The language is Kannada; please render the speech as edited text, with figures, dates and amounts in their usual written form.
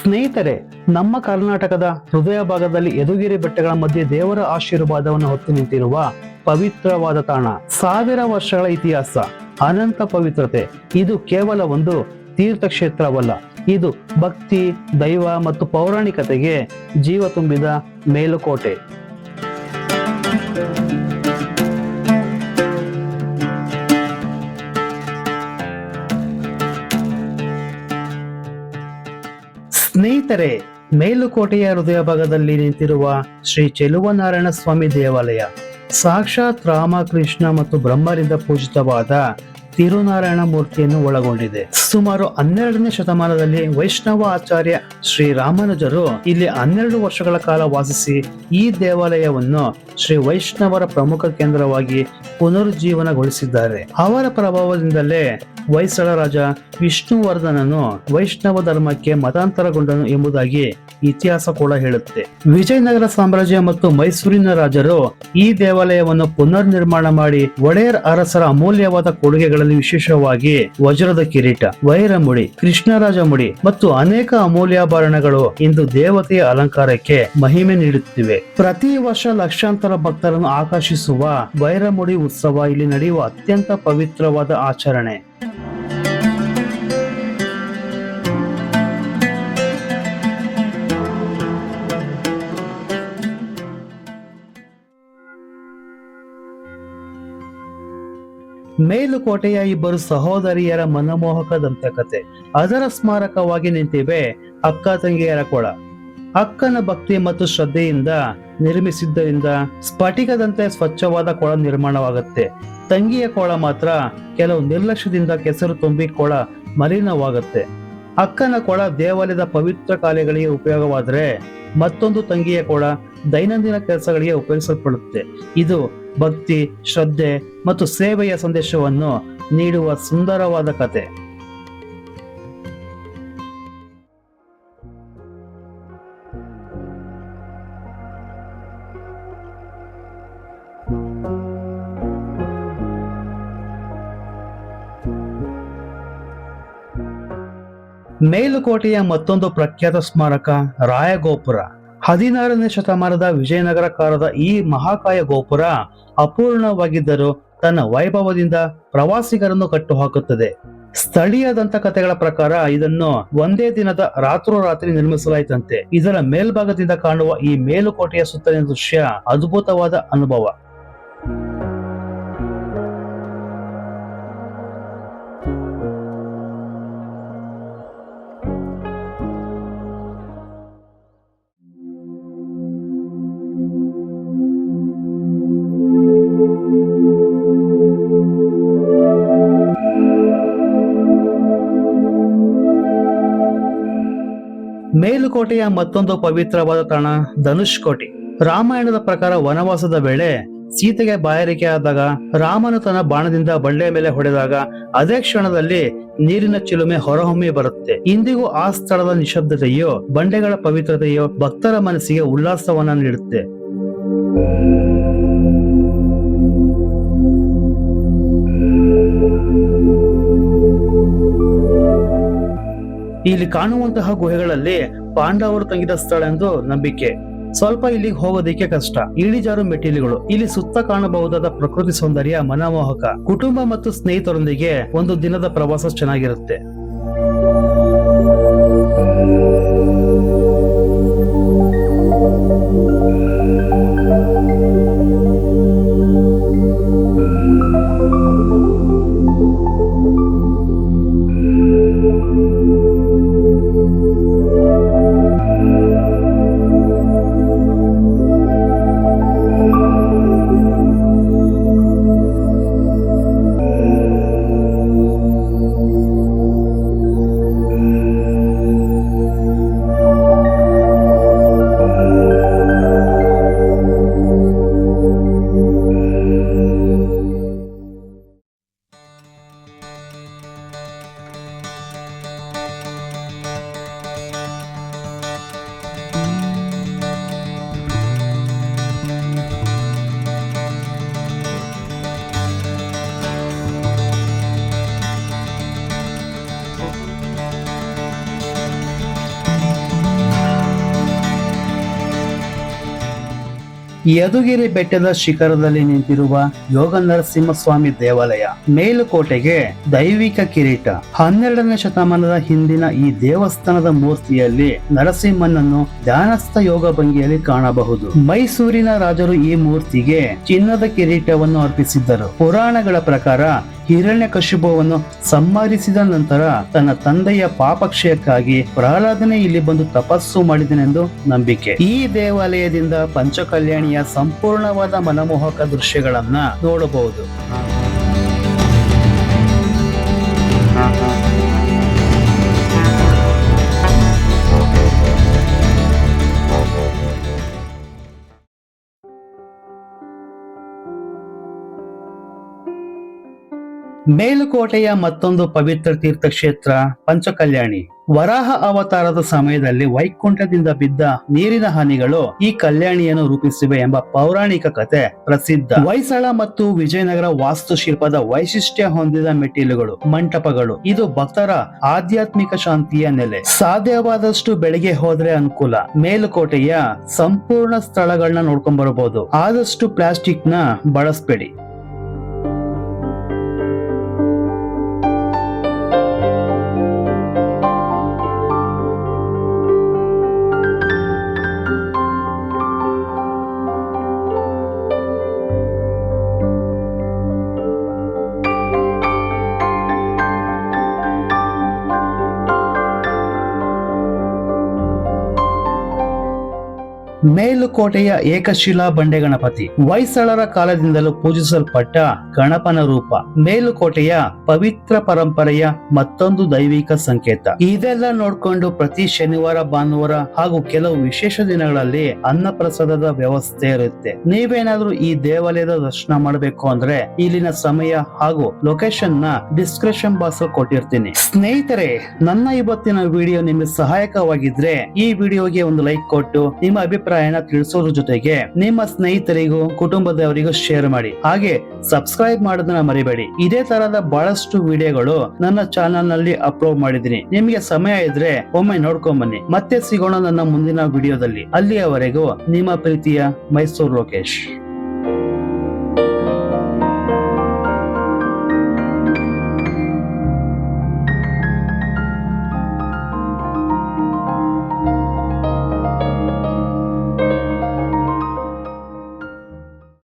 ಸ್ನೇಹಿತರೆ, ನಮ್ಮ ಕರ್ನಾಟಕದ ಹೃದಯ ಭಾಗದಲ್ಲಿ ಯದುಗಿರಿ ಬೆಟ್ಟಗಳ ಮಧ್ಯೆ ದೇವರ ಆಶೀರ್ವಾದವನ್ನು ಹೊತ್ತು ನಿಂತಿರುವ ಪವಿತ್ರವಾದ ತಾಣ, 1000 ವರ್ಷಗಳ ಇತಿಹಾಸ, ಅನಂತ ಪವಿತ್ರತೆ. ಇದು ಕೇವಲ ಒಂದು ತೀರ್ಥಕ್ಷೇತ್ರವಲ್ಲ, ಇದು ಭಕ್ತಿ, ದೈವ ಮತ್ತು ಪೌರಾಣಿಕತೆಗೆ ಜೀವ ತುಂಬಿದ ಮೇಲುಕೋಟೆ. ಸ್ನೇಹಿತರೆ, ಮೇಲುಕೋಟೆಯ ಹೃದಯ ಭಾಗದಲ್ಲಿ ನಿಂತಿರುವ ಶ್ರೀ ಚೆಲುವನಾರಾಯಣ ಸ್ವಾಮಿ ದೇವಾಲಯ ಸಾಕ್ಷಾತ್ ರಾಮ, ಕೃಷ್ಣ ಮತ್ತು ಬ್ರಹ್ಮರಿಂದ ಪೂಜಿತವಾದ ತಿರುನಾರಾಯಣ ಮೂರ್ತಿಯನ್ನು ಒಳಗೊಂಡಿದೆ. ಸುಮಾರು 12ನೇ ಶತಮಾನದಲ್ಲಿ ವೈಷ್ಣವ ಆಚಾರ್ಯ ಶ್ರೀ ರಾಮಾನುಜರು ಇಲ್ಲಿ 12 ವರ್ಷಗಳ ಕಾಲ ವಾಸಿಸಿ ಈ ದೇವಾಲಯವನ್ನು ಶ್ರೀ ವೈಷ್ಣವರ ಪ್ರಮುಖ ಕೇಂದ್ರವಾಗಿ ಪುನರುಜ್ಜೀವನಗೊಳಿಸಿದ್ದಾರೆ. ಅವರ ಪ್ರಭಾವದಿಂದಲೇ ಹೊಯ್ಸಳ ರಾಜ ವಿಷ್ಣುವರ್ಧನನು ವೈಷ್ಣವ ಧರ್ಮಕ್ಕೆ ಮತಾಂತರಗೊಂಡನು ಎಂಬುದಾಗಿ ಇತಿಹಾಸ ಕೂಡ ಹೇಳುತ್ತೆ. ವಿಜಯನಗರ ಸಾಮ್ರಾಜ್ಯ ಮತ್ತು ಮೈಸೂರಿನ ರಾಜರು ಈ ದೇವಾಲಯವನ್ನು ಪುನರ್ ನಿರ್ಮಾಣ ಮಾಡಿ ಒಡೆಯರ್ ಅರಸರ ಅಮೂಲ್ಯವಾದ ಕೊಡುಗೆಗಳಲ್ಲಿ ವಿಶೇಷವಾಗಿ ವಜ್ರದ ಕಿರೀಟ, ವೈರಮುಡಿ, ಕೃಷ್ಣರಾಜ ಮುಡಿ ಮತ್ತು ಅನೇಕ ಅಮೂಲ್ಯಾಭರಣಗಳು ಇಂದು ದೇವತೆಯ ಅಲಂಕಾರಕ್ಕೆ ಮಹಿಮೆ ನೀಡುತ್ತಿವೆ. ಪ್ರತಿ ವರ್ಷ ಲಕ್ಷಾಂತರ ಭಕ್ತರನ್ನು ಆಕರ್ಷಿಸುವ ವೈರಮುಡಿ ಉತ್ಸವ ಇಲ್ಲಿ ನಡೆಯುವ ಅತ್ಯಂತ ಪವಿತ್ರವಾದ ಆಚರಣೆ. ಮೇಲುಕೋಟೆಯ ಇಬ್ಬರು ಸಹೋದರಿಯರ ಮನಮೋಹಕ ದಂತಕತೆ. ಅದರ ಸ್ಮಾರಕವಾಗಿ ನಿಂತಿವೆ ಅಕ್ಕ ತಂಗಿಯರ ಕೊಳ. ಅಕ್ಕನ ಭಕ್ತಿ ಮತ್ತು ಶ್ರದ್ಧೆಯಿಂದ ನಿರ್ಮಿಸಿದ್ದರಿಂದ ಸ್ಫಟಿಕದಂತೆ ಸ್ವಚ್ಛವಾದ ಕೊಳ ನಿರ್ಮಾಣವಾಗುತ್ತೆ. ತಂಗಿಯ ಕೊಳ ಮಾತ್ರ ಕೆಲವು ನಿರ್ಲಕ್ಷ್ಯದಿಂದ ಕೆಸರು ತುಂಬಿ ಕೊಳ ಮಲಿನವಾಗುತ್ತೆ. ಅಕ್ಕನ ಕೊಳ ದೇವಾಲಯದ ಪವಿತ್ರ ಕಾರ್ಯಗಳಿಗೆ ಉಪಯೋಗವಾದರೆ ಮತ್ತೊಂದು ತಂಗಿಯ ಕೊಳ ದೈನಂದಿನ ಕೆಲಸಗಳಿಗೆ ಉಪಯೋಗಿಸಲ್ಪಡುತ್ತೆ. ಇದು ಭಕ್ತಿ, ಶ್ರದ್ಧೆ ಮತ್ತು ಸೇವೆಯ ಸಂದೇಶವನ್ನು ನೀಡುವ ಸುಂದರವಾದ ಕತೆ. ಮೇಲುಕೋಟೆಯ ಮತ್ತೊಂದು ಪ್ರಖ್ಯಾತ ಸ್ಮಾರಕ ರಾಯಗೋಪುರ. 16ನೇ ಶತಮಾನದ ವಿಜಯನಗರ ಕಾಲದ ಈ ಮಹಾಕಾಯ ಗೋಪುರ ಅಪೂರ್ಣವಾಗಿದ್ದರೂ ತನ್ನ ವೈಭವದಿಂದ ಪ್ರವಾಸಿಗರನ್ನು ಕಟ್ಟುಹಾಕುತ್ತದೆ. ಸ್ಥಳೀಯ ದಂತಕಥೆಗಳ ಪ್ರಕಾರ ಇದನ್ನು ಒಂದೇ ದಿನದ ರಾತ್ರೋರಾತ್ರಿ ನಿರ್ಮಿಸಲಾಯಿತಂತೆ. ಇದರ ಮೇಲ್ಭಾಗದಿಂದ ಕಾಣುವ ಈ ಮೇಲುಕೋಟೆಯ ಸುತ್ತಲಿನ ದೃಶ್ಯ ಅದ್ಭುತವಾದ ಅನುಭವ. ಮೇಲುಕೋಟೆಯ ಮತ್ತೊಂದು ಪವಿತ್ರವಾದ ತಾಣ ಧನುಷ್ಕೋಟಿ. ರಾಮಾಯಣದ ಪ್ರಕಾರ ವನವಾಸದ ವೇಳೆ ಸೀತೆಗೆ ಬಾಯಾರಿಕೆ ಆದಾಗ ರಾಮನು ತನ್ನ ಬಾಣದಿಂದ ಬಂಡೆಯ ಮೇಲೆ ಹೊಡೆದಾಗ ಅದೇ ಕ್ಷಣದಲ್ಲಿ ನೀರಿನ ಚಿಲುಮೆ ಹೊರಹೊಮ್ಮಿ ಬರುತ್ತೆ. ಇಂದಿಗೂ ಆ ಸ್ಥಳದ ನಿಶಬ್ದತೆಯೋ ಬಂಡೆಗಳ ಪವಿತ್ರತೆಯೋ ಭಕ್ತರ ಮನಸ್ಸಿಗೆ ಉಲ್ಲಾಸವನ್ನ ನೀಡುತ್ತೆ. ಇಲ್ಲಿ ಕಾಣುವಂತಹ ಗುಹೆಗಳಲ್ಲಿ ಪಾಂಡವರು ತಂಗಿದ ಸ್ಥಳ ಎಂದು ನಂಬಿಕೆ. ಸ್ವಲ್ಪ ಇಲ್ಲಿಗೆ ಹೋಗೋದಿಕ್ಕೆ ಕಷ್ಟ, ಇಳಿಜಾರು ಮೆಟ್ಟಿಲುಗಳು. ಇಲ್ಲಿ ಸುತ್ತ ಕಾಣಬಹುದಾದ ಪ್ರಕೃತಿ ಸೌಂದರ್ಯ ಮನಮೋಹಕ. ಕುಟುಂಬ ಮತ್ತು ಸ್ನೇಹಿತರೊಂದಿಗೆ ಒಂದು ದಿನದ ಪ್ರವಾಸ ಚೆನ್ನಾಗಿರುತ್ತೆ. ಯದುಗಿರಿ ಬೆಟ್ಟದ ಶಿಖರದಲ್ಲಿ ನಿಂತಿರುವ ಯೋಗ ನರಸಿಂಹಸ್ವಾಮಿ ದೇವಾಲಯ. ಮೇಲುಕೋಟೆಗೆ ದೈವಿಕ ಕಿರೀಟ. 12ನೇ ಶತಮಾನದ ಹಿಂದಿನ ಈ ದೇವಸ್ಥಾನದ ಮೂರ್ತಿಯಲ್ಲಿ ನರಸಿಂಹನನ್ನು ಧ್ಯಾನಸ್ಥ ಯೋಗ ಭಂಗಿಯಲ್ಲಿ ಕಾಣಬಹುದು. ಮೈಸೂರಿನ ರಾಜರು ಈ ಮೂರ್ತಿಗೆ ಚಿನ್ನದ ಕಿರೀಟವನ್ನು ಅರ್ಪಿಸಿದ್ದರು. ಪುರಾಣಗಳ ಪ್ರಕಾರ ಹಿರಣ್ಯಕಶಿಪುವನ್ನು ಸಂಹರಿಸಿದ ನಂತರ ತನ್ನ ತಂದೆಯ ಪಾಪಕ್ಷಯಕ್ಕಾಗಿ ಪ್ರಹ್ಲಾದನೇ ಇಲ್ಲಿ ಬಂದು ತಪಸ್ಸು ಮಾಡಿದನೆಂದು ನಂಬಿಕೆ. ಈ ದೇವಾಲಯದಿಂದ ಪಂಚಕಲ್ಯಾಣಿಯ ಸಂಪೂರ್ಣವಾದ ಮನಮೋಹಕ ದೃಶ್ಯಗಳನ್ನ ನೋಡಬಹುದು. ಮೇಲುಕೋಟೆಯ ಮತ್ತೊಂದು ಪವಿತ್ರ ತೀರ್ಥಕ್ಷೇತ್ರ ಪಂಚಕಲ್ಯಾಣಿ. ವರಾಹ ಅವತಾರದ ಸಮಯದಲ್ಲಿ ವೈಕುಂಠದಿಂದ ಬಿದ್ದ ನೀರಿನ ಹನಿಗಳು ಈ ಕಲ್ಯಾಣಿಯನ್ನು ರೂಪಿಸಿವೆ ಎಂಬ ಪೌರಾಣಿಕ ಕಥೆ ಪ್ರಸಿದ್ಧ. ಹೊಯ್ಸಳ ಮತ್ತು ವಿಜಯನಗರ ವಾಸ್ತುಶಿಲ್ಪದ ವೈಶಿಷ್ಟ್ಯ ಹೊಂದಿದ ಮೆಟ್ಟಿಲುಗಳು, ಮಂಟಪಗಳು ಇದು ಭಕ್ತರ ಆಧ್ಯಾತ್ಮಿಕ ಶಾಂತಿಯ ನೆಲೆ. ಸಾಧ್ಯವಾದಷ್ಟು ಬೆಳಿಗ್ಗೆ ಹೋದ್ರೆ ಅನುಕೂಲ. ಮೇಲುಕೋಟೆಯ ಸಂಪೂರ್ಣ ಸ್ಥಳಗಳನ್ನ ನೋಡ್ಕೊಂಡ್ ಬರಬಹುದು. ಆದಷ್ಟು ಪ್ಲಾಸ್ಟಿಕ್ ನ ಬಳಸಬೇಡಿ. ಮೇಲುಕೋಟೆಯ ಏಕಶಿಲಾ ಬಂಡೆ ಗಣಪತಿ ಹೊಯ್ಸಳರ ಕಾಲದಿಂದಲೂ ಪೂಜಿಸಲ್ಪಟ್ಟ ಗಣಪನ ರೂಪ. ಮೇಲುಕೋಟೆಯ ಪವಿತ್ರ ಪರಂಪರೆಯ ಮತ್ತೊಂದು ದೈವಿಕ ಸಂಕೇತ. ಇದೆಲ್ಲ ನೋಡ್ಕೊಂಡು ಪ್ರತಿ ಶನಿವಾರ, ಭಾನುವಾರ ಹಾಗೂ ಕೆಲವು ವಿಶೇಷ ದಿನಗಳಲ್ಲಿ ಅನ್ನಪ್ರಸಾದದ ವ್ಯವಸ್ಥೆ ಇರುತ್ತೆ. ನೀವೇನಾದ್ರೂ ಈ ದೇವಾಲಯದ ದರ್ಶನ ಮಾಡಬೇಕು ಅಂದ್ರೆ ಇಲ್ಲಿನ ಸಮಯ ಹಾಗೂ ಲೊಕೇಶನ್ ನ ಡಿಸ್ಕ್ರಿಪ್ಷನ್ ಬಾಕ್ಸ್ ಕೊಟ್ಟಿರ್ತೀನಿ. ಸ್ನೇಹಿತರೆ, ನನ್ನ ಇವತ್ತಿನ ವಿಡಿಯೋ ನಿಮಗೆ ಸಹಾಯಕವಾಗಿದ್ರೆ ಈ ವಿಡಿಯೋಗೆ ಒಂದು ಲೈಕ್ ಕೊಟ್ಟು ನಿಮ್ಮ ಅಭಿಪ್ರಾಯ ತಿಳಿಸೋದ್ರ ಜೊತೆಗೆ ನಿಮ್ಮ ಸ್ನೇಹಿತರಿಗೂ ಕುಟುಂಬದವರಿಗೂ ಶೇರ್ ಮಾಡಿ. ಹಾಗೆ ಸಬ್ಸ್ಕ್ರೈಬ್ ಮಾಡೋದನ್ನ ಮರಿಬೇಡಿ. ಇದೇ ತರದ ಬಹಳಷ್ಟು ವಿಡಿಯೋಗಳು ನನ್ನ ಚಾನೆಲ್ ನಲ್ಲಿ ಅಪ್ಲೋಡ್ ಮಾಡಿದೀನಿ. ನಿಮಗೆ ಸಮಯ ಇದ್ರೆ ಒಮ್ಮೆ ನೋಡ್ಕೊಂಡ್ ಬನ್ನಿ. ಮತ್ತೆ ಸಿಗೋಣ ನನ್ನ ಮುಂದಿನ ವಿಡಿಯೋದಲ್ಲಿ. ಅಲ್ಲಿಯವರೆಗೂ ನಿಮ್ಮ ಪ್ರೀತಿಯ ಮೈಸೂರು ಲೋಕೇಶ್.